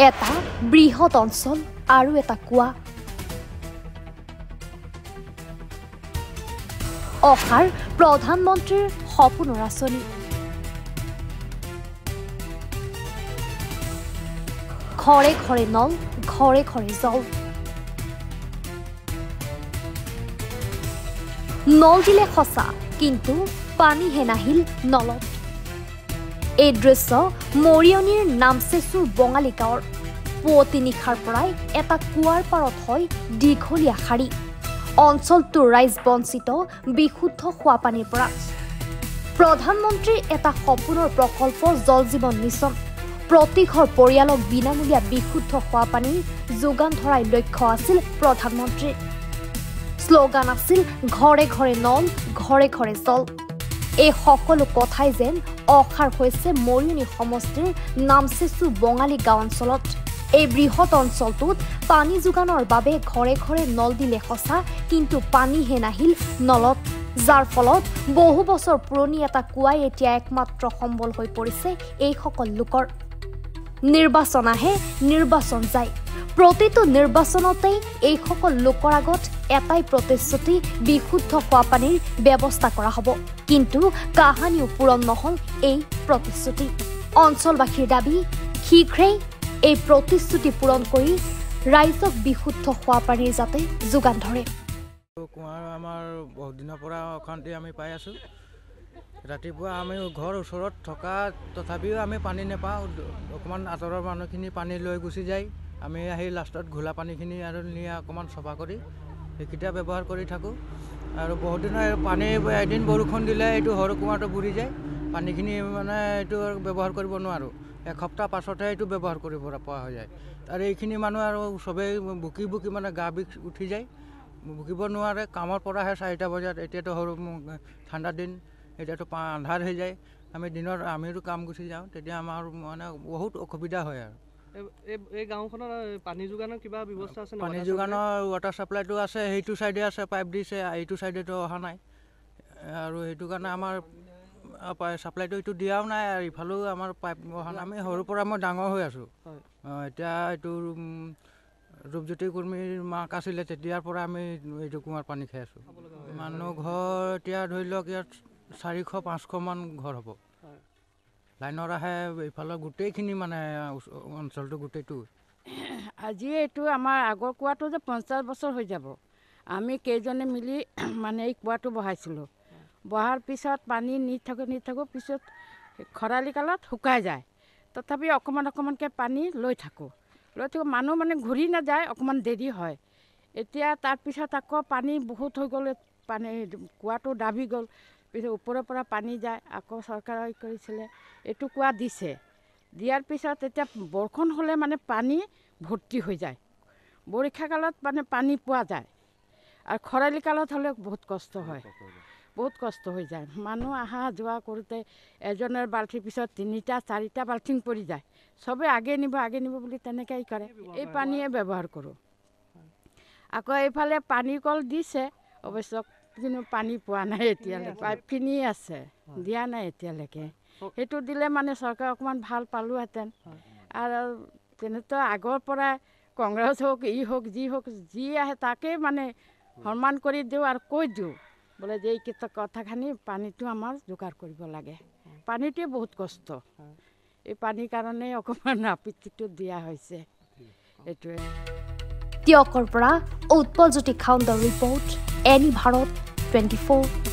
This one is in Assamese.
এটা বৃহৎ অঞ্চল আৰু এটা কুয়া অহাৰ প্ৰধানমন্ত্ৰীৰ সপোনৰ আঁচনি ঘৰে ঘৰে নল ঘৰে ঘৰে জল নল দিলে সঁচা কিন্তু পানীহে নাহিল নলত এই দৃশ্য মৰিয়নিৰ নামচেচু বঙালী গাঁৱৰ পুৱতি নিশাৰ পৰাই এটা কুৱাৰ পাৰত হয় দীঘলীয়া শাৰী অঞ্চলটোৰ ৰাইজ বঞ্চিত বিশুদ্ধ খোৱা পানীৰ পৰা প্ৰধানমন্ত্ৰীৰ এটা সপোনৰ প্ৰকল্প জল জীৱন মিছন প্ৰতি ঘৰ পৰিয়ালক বিনামূলীয়া বিশুদ্ধ খোৱা পানী যোগান ধৰাই লক্ষ্য আছিল প্ৰধানমন্ত্ৰীৰ শ্লোগান আছিল ঘৰে ঘৰে নল ঘৰে ঘৰে জল এই সকলো কথাই যেন অসাৰ হৈছে মৰিয়নি সমষ্টিৰ নামচেচু বঙালী গাঁও অঞ্চলত এই বৃহৎ অঞ্চলটোত পানী যোগানৰ বাবে ঘৰে ঘৰে নল দিলে সঁচা কিন্তু পানীহে নাহিল নলত যাৰ ফলত বহু বছৰ পুৰণি এটা কুৱাই এতিয়া একমাত্ৰ সম্বল হৈ পৰিছে এই সকল লোকৰ নিৰ্বাচন আহে নিৰ্বাচন যায় প্ৰতিটো নিৰ্বাচনতেই এই সকল লোকৰ আগত এটাই প্ৰতিশ্ৰুতি বিশুদ্ধ খোৱা পানীৰ ব্যৱস্থা কৰা হ'ব কিন্তু কাহানিও পূৰণ নহল এই প্ৰতিশ্ৰুতি অঞ্চলবাসীৰ দাবী শীঘ্ৰেই এই প্ৰতিশ্ৰুতি পূৰণ কৰি ৰাইজক বিশুদ্ধ খোৱা পানীৰ যাতে যোগান ধৰে কুঁৱাৰ আমাৰ বহুত দিনৰ পৰা অশান্তি আমি পাই আছোঁ ৰাতিপুৱা আমি ঘৰ ওচৰত থকা তথাপিও আমি পানী নাপাওঁ অকণমান আঁতৰৰ মানুহখিনি পানী লৈ গুচি যায় আমি আহি লাষ্টত ঘোলা পানীখিনি আৰু নি অকণমান চফা কৰি সেইকেইটা ব্যৱহাৰ কৰি থাকোঁ আৰু বহুত দিনৰ পানী এদিন বৰষুণ দিলে এইটো সৰু কুঁৱাটো বুৰি যায় পানীখিনি মানে এইটো ব্যৱহাৰ কৰিব নোৱাৰোঁ এসপ্তাহ পাছতহে এইটো ব্যৱহাৰ কৰিব পৰা হৈ যায় আৰু এইখিনি মানুহ আৰু চবেই বুকি বুকি মানে গা বিষ উঠি যায় বুকিব নোৱাৰে কামৰ পৰাহে 4টা বজাত এতিয়াতো সৰু ঠাণ্ডা দিন এতিয়াতো আন্ধাৰ হৈ যায় আমি দিনত আমিও কাম গুচি যাওঁ তেতিয়া আমাৰ মানে বহুত অসুবিধা হয় আৰু এই গাঁওখনৰ পানী যোগানৰ কিবা ব্যৱস্থা আছে পানী যোগানৰ ৱাটাৰ ছাপ্লাইটো আছে সেইটো চাইডে আছে পাইপ দিছে এইটো চাইডেতো অহা নাই আৰু সেইটো কাৰণে আমাৰ ছাপ্লাইটো এইটো দিয়াও নাই আৰু ইফালেও আমাৰ পাইপ অহা নাই আমি সৰুৰ পৰা মই ডাঙৰ হৈ আছোঁ এতিয়া এইটো ৰূপজ্যোতি কুৰ্মীৰ মাক আছিলে তেতিয়াৰ পৰা আমি এইটো কুঁৱাৰ পানী খাই আছোঁ মানুহ ঘৰ এতিয়া ধৰি লওক ইয়াত 400-500 মান ঘৰ হ'ব লাইনৰ আহে এইফালে গোটেইখিনি মানে অঞ্চলটো গোটেইটো আজি এইটো আমাৰ আগৰ কুঁৱাটো যে 50 বছৰ হৈ যাব আমি কেইজনে মিলি মানে এই কুঁৱাটো বহাইছিলোঁ বহাৰ পিছত পানী নি থাকোঁ পিছত খৰালি কালত শুকাই যায় তথাপি অকণমানকৈ পানী লৈ থাকোঁ মানুহ মানে ঘূৰি নাযায় অকণমান দেৰি হয় এতিয়া তাৰপিছত আকৌ পানী বহুত হৈ গ'ল পানী কুঁৱাটো দাবি গ'ল পিছত ওপৰৰ পৰা পানী যায় আকৌ চৰকাৰে কৰিছিলে এইটো কুঁৱা দিছে দিয়াৰ পিছত এতিয়া বৰষুণ হ'লে মানে পানী ভৰ্তি হৈ যায় বাৰিষা কালত মানে পানী পোৱা যায় আৰু খৰালি কালত হ'লে বহুত কষ্ট হয় বহুত কষ্ট হৈ যায় মানুহ অহা যোৱা কৰোঁতে এজনৰ বাল্টিৰ পিছত 3টা-4টা বাল্টিং পৰি যায় চবে আগে নিব বুলি তেনেকৈ কৰে এই পানীয়ে ব্যৱহাৰ কৰোঁ আকৌ এইফালে পানী কল দিছে অৱশ্য কিন্তু পানী পোৱা নাই এতিয়ালৈকে পাইপখিনি আছে দিয়া নাই এতিয়ালৈকে সেইটো দিলে মানে চৰকাৰে অকণমান ভাল পালোহেঁতেন আৰু তেনেতো আগৰ পৰা কংগ্ৰেছ হওক যি আহে তাকেই মানে সন্মান কৰি দিওঁ আৰু কৈ দিওঁ বোলে যে এই কথাখিনি পানীটো আমাৰ যোগাৰ কৰিব লাগে পানীটোৱে বহুত কষ্ট এই পানীৰ কাৰণে অকণমান আপত্তিটো দিয়া হৈছে এইটোৱে টিয়কৰ পৰা উৎপল জ্যোতি খাউণ্ডৰ ৰিপৰ্ট এনি ভাৰত 24